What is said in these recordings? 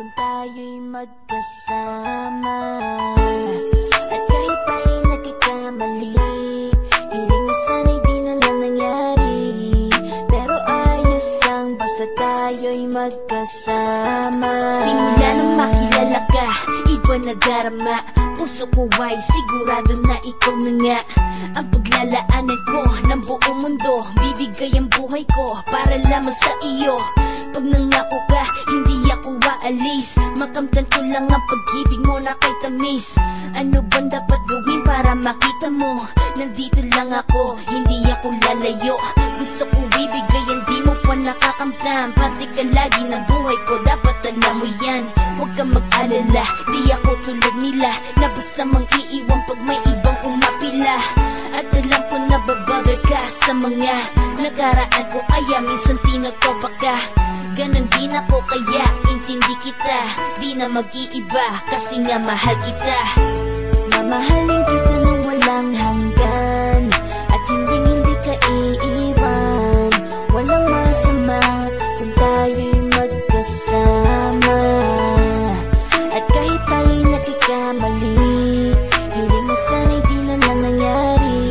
kung tayo'y magkasama. At kahit tayo'y nagkakamali, hiling na sana'y di na lang nangyari. Pero ayos lang basta tayo'y magkasama. Simula nang makilala ka, iba na darama. Puso ko ay sigurado na ikaw na nga ang paglalaanan ko ng buong mundo. Bibigay ang buhay ko para lamang sa iyo. Pag nangako ka, hindi ako aalis. Makamtan ko lang ang pag-ibig mo na kay tamis. Ano bang dapat gawin para makita mo? Nandito lang ako, hindi ako lalayo. Gusto ko ibigay ang di mo pa nakakamtam. Parte ka lagi ng buhay ko, dapat alam mo yan. Huwag kang mag-alala, di ako tulad nila na basta mang iiwan pag may ibang umapila. At alam ko na babother ka sa mga nakaraan ko, kaya minsan tinatopa ka. Ganon din ako kaya intindi kita. Di na mag-iiba kasi nga mahal kita. Mamahalin kita nang walang hanggan, at hindi ka iiwan. Walang masama kung tayo'y magkasama. At kahit tayo'y nagkakamali, hiling na sana'y di na lang nangyari.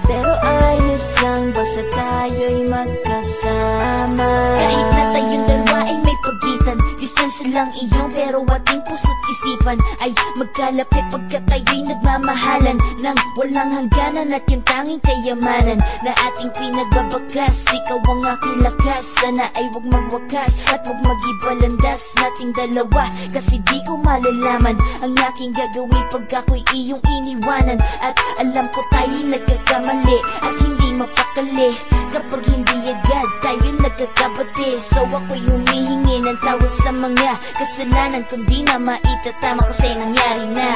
Pero ayos lang basta tayo'y magkasama. Kahit na tayong dalawa ay may pagitan, distansya lang iyon pero ating puso't isipan ay magkalapit pagkat tayo'y nagmamahalan ng walang hangganan. At yung tanging kayamanan na ating pinagbabakas, ikaw ang aking lakas. Sana ay huwag magwakas at huwag mag-ibalandas nating dalawa, kasi di ko malalaman ang aking gagawin pag ako'y iyong iniwanan. At alam ko tayo'y nagkakamali at hindi mapakali kapag hindi agad tayo nagkakabati. So ako'y humihingi ng tawad sa mga kasalanan kung di na maitatama kasi nangyari na.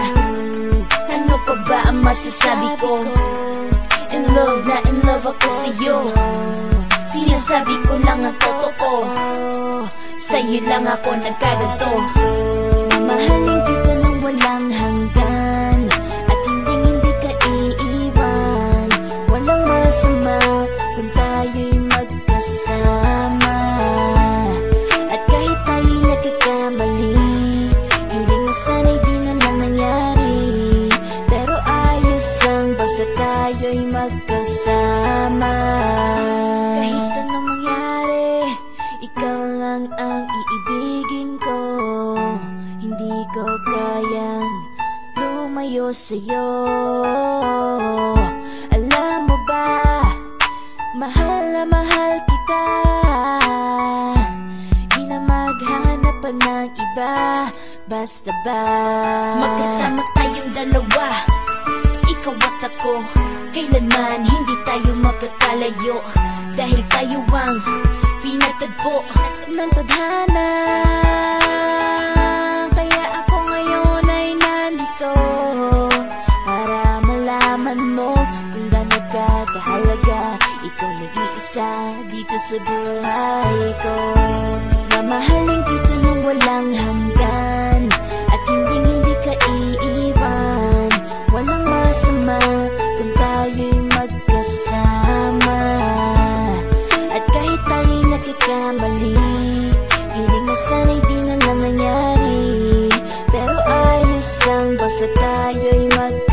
Ano pa ba ang masasabi ko? In love na in love ako sa'yo. Sinasabi ko lang ang totoo, sa'yo lang ako nagkaganto. Mamahalin kita nang walang hanggan, at hindi ka iiwan. Walang masama kung tayo'y magkasama. At kahit tayo'y nagkakamali, hiling na sana'y di na lang nangyari. Pero ayos lang basta tayo'y magkasama. Kahit anong mangyari, ikaw lang ang iibigin ko. Hindi ko kayang lumayo sa'yo. Alam mo ba, mahal na mahal kita. Di na maghanap pa ng iba, basta ba magkasama tayong dalawa, ikaw at ako. Kailanman hindi tayo magkakalayo, dahil tayo ang pinatagpo ng tadhana. Kaya ako ngayon ay nandito para malaman mo kung gaano ka kahalaga. Ikaw nag-iisa dito sa buhay ko. Mamahalin kita nang walang hanggan, at hindi ka iiwan. Walang masama kung tayo'y magkasama. At kahit tayo'y nagkakamali, hiling na sana'y di na lang nangyari. Pero ayos lang basta tayo'y magkasama.